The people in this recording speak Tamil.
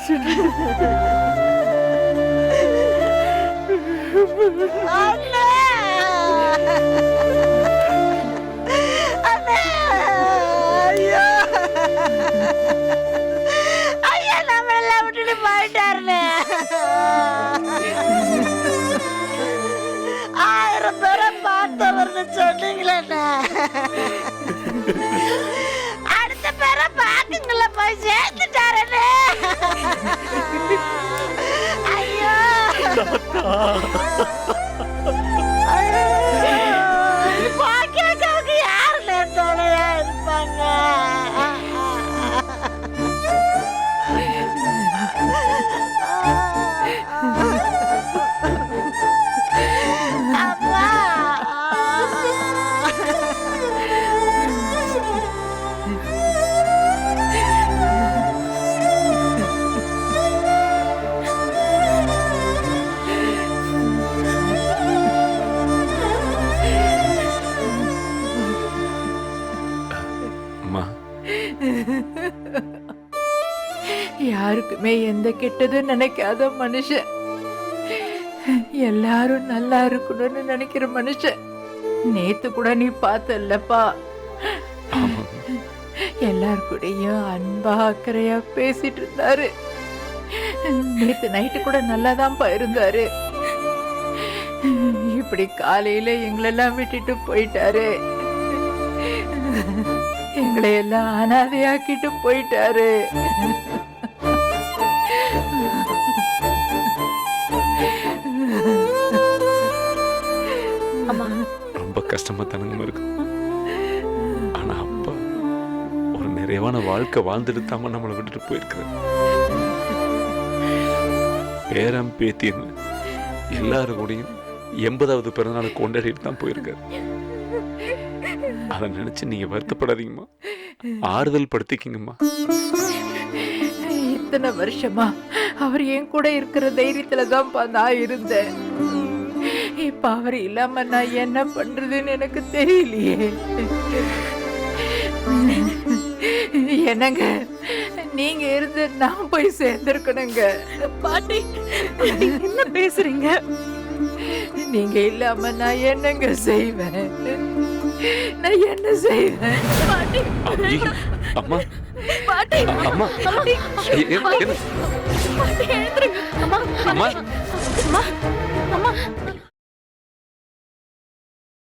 நினைச்சிட்டு அண்ணே! அண்ணே! ஐயோ! ஐயா, நம்மளெல்லாம் விட்டுட்டு போயிட்டாருண்ணே. 1000 பேரை பார்த்தவர்னு சொன்னீங்களேண்ணே. அடுத்த பேரை பார்க்குங்கள போய் சேர்த்துட்டாரண்ணே. ஐயோ! பாக்கியாக்காவுக்கு யாருண்ணே துணையா இருப்பாங்க? அம்மா! அம்மா, யாருக்குமே எந்த கெட்டதும் நினைக்காத மனுஷன், எல்லாரும் நல்லா இருக்கணும்னு நினைக்கிற மனுஷன். நேத்து கூட நீ பார்த்தல்லப்பா, ஆமா. எல்லார் கூடயும் அன்பா அக்கறையா பேசிட்டு இருந்தாரு. நேத்து நைட்டு கூட நல்லாதான் இருந்தாரு. இப்படி காலையில எங்களெல்லாம் விட்டுட்டு போயிட்டாரு. எங்களை எல்லாம் அனாதையாக்கிட்டு போயிட்டாரு. ரொம்ப கஷ்டமா தானுங்க இருக்கு. ஆனா அப்பா ஒரு நிறைவான வாழ்க்கை வாழ்ந்துட்டு தாம நம்மளை விட்டுட்டு போயிருக்கிறார். பேரம் பேத்தின்னு எல்லாரும் கூடயும் 80வது பிறந்தநாளை கொண்டாடிட்டு தான் போயிருக்காரு. அதை நினைச்சு நீங்க வருத்தப்படாதீங்கம்மா, ஆறுதல் படுத்திக்கிங்கம்மா. இத்தனை வருஷமா அவர் என் கூட இருக்கிற தைரியத்துலதான்ப்பா நான் இருந்தேன். இப்ப அவர் இல்லாம நான் என்ன பண்றதுன்னு எனக்கு தெரியலையே. என்னங்க, நீங்க இருந்து நான் போய் சேர்ந்திருக்கணுங்க. பாட்டி, என்ன பேசுறீங்க? நீங்க இல்லாம நான் என்னங்க செய்வேன்? நான் என்ன செய்வேன்? பாட்டி, ஐயோ, அம்மா, பாட்டி, அம்மா, பாட்டி, என்ன? பாட்டி, எழுந்திருங்க. அம்மா, அம்மா, அம்மா, அம்மா.